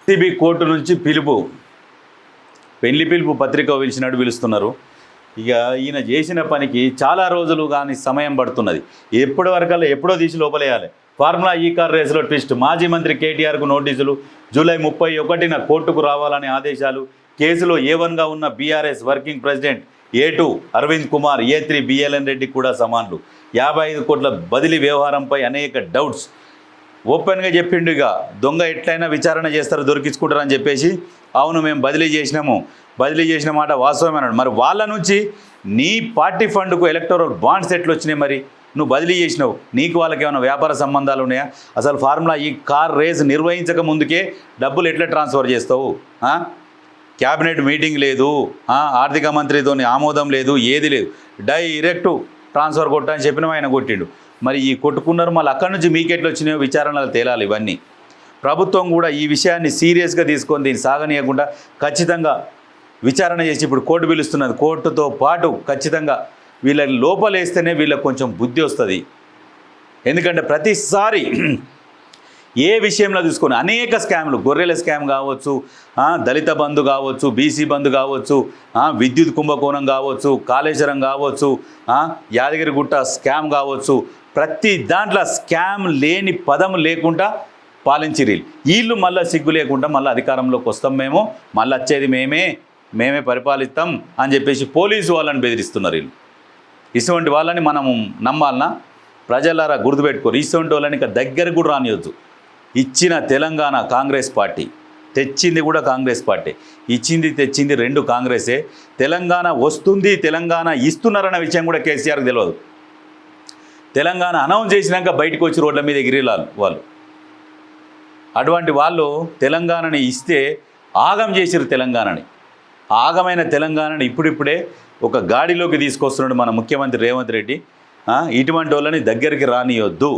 CB court నుంచి పిలుపు, పెళ్లి పిలుపు పత్రిక పిలుస్తున్నారు. ఇక ఈయన చేసిన పనికి చాలా రోజులు కానీ సమయం పడుతున్నది. ఎప్పటి వరకల్లా ఎప్పుడో తీసి లోపలేయాలి. ఫార్ములా ఈ కార్ రేసులో ట్విస్ట్, మాజీ మంత్రి కేటీఆర్కు నోటీసులు, జూలై 31న కోర్టుకు రావాలని ఆదేశాలు. కేసులో A1గా ఉన్న BRS working president A2 Arvind Kumar, A3 BLN రెడ్డికి కూడా సమాన్లు. 55 కోట్ల బదిలీ వ్యవహారంపై అనేక డౌట్స్. ఓపెన్గా చెప్పిండు, ఇక దొంగ ఎట్లయినా విచారణ చేస్తారు, దొరికించుకుంటారని చెప్పేసి. అవును మేము బదిలీ చేసిన మాట వాస్తవమే అన్నాడు. మరి వాళ్ళ నుంచి నీ పార్టీ ఫండ్కు ఎలక్టోరల్ బాండ్స్ ఎట్లు వచ్చినాయి? మరి నువ్వు బదిలీ చేసినావు, నీకు వాళ్ళకి ఏమైనా వ్యాపార సంబంధాలు ఉన్నాయా? అసలు ఫార్ములా ఈ కార్ రేస్ నిర్వహించక ముందుకే డబ్బులు ఎట్లా ట్రాన్స్ఫర్ చేస్తావు? క్యాబినెట్ మీటింగ్ లేదు, ఆర్థిక మంత్రితోని ఆమోదం లేదు, ఏది లేదు, డైరెక్టు ట్రాన్స్ఫర్ కొట్టని చెప్పిన ఆయన కొట్టిండు. మరి ఈ కొట్టుకున్నారు, మళ్ళీ అక్కడి నుంచి మీకెట్లు వచ్చినాయో విచారణలు తేలాలి. ఇవన్నీ ప్రభుత్వం కూడా ఈ విషయాన్ని సీరియస్గా తీసుకొని దీన్ని సాగనీయకుండా ఖచ్చితంగా విచారణ చేసి ఇప్పుడు కోర్టు పిలుస్తున్నది. కోర్టుతో పాటు ఖచ్చితంగా వీళ్ళకి లోపలేస్తేనే వీళ్ళకి కొంచెం బుద్ధి వస్తుంది. ఎందుకంటే ప్రతిసారి ఏ విషయంలో తీసుకొని అనేక స్కామ్లు, గొర్రెల స్కామ్ కావచ్చు, దళిత బంధు కావచ్చు, బీసీ బంధు కావచ్చు, విద్యుత్ కుంభకోణం కావచ్చు, కాళేశ్వరం కావచ్చు, యాదగిరిగుట్ట స్కామ్ కావచ్చు, ప్రతి దాంట్లో స్కామ్ లేని పదం లేకుండా పాలించిరి వీళ్ళు. మళ్ళీ సిగ్గు లేకుండా మళ్ళీ అధికారంలోకి వస్తాం మేము, మళ్ళీ వచ్చేది మేమే పరిపాలిస్తాం అని చెప్పేసి పోలీసు వాళ్ళని బెదిరిస్తున్నారు వీళ్ళు. ఇటువంటి వాళ్ళని మనము నమ్మాలన్నా? ప్రజలారా గుర్తుపెట్టుకోరు, ఇటువంటి వాళ్ళని ఇంకా దగ్గరకు కూడా రానియొద్దు. ఇచ్చిన తెలంగాణ కాంగ్రెస్ పార్టీ, తెచ్చింది కూడా కాంగ్రెస్ పార్టీ, తెచ్చింది రెండు కాంగ్రెసే. తెలంగాణ వస్తుంది, తెలంగాణ ఇస్తున్నారన్న విషయం కూడా కేసీఆర్కి తెలియదు. తెలంగాణ అనౌన్స్ చేసినాక బయటకు వచ్చి రోడ్ల మీద ఎగిరేలాలు వాళ్ళు. అటువంటి వాళ్ళు తెలంగాణని ఇస్తే ఆగం చేసిరు తెలంగాణని. ఆగమైన తెలంగాణని ఇప్పుడిప్పుడే ఒక గాడిలోకి తీసుకొస్తున్నాడు మన ముఖ్యమంత్రి రేవంత్ రెడ్డి. ఇటువంటి వాళ్ళని దగ్గరికి రానియొద్దు.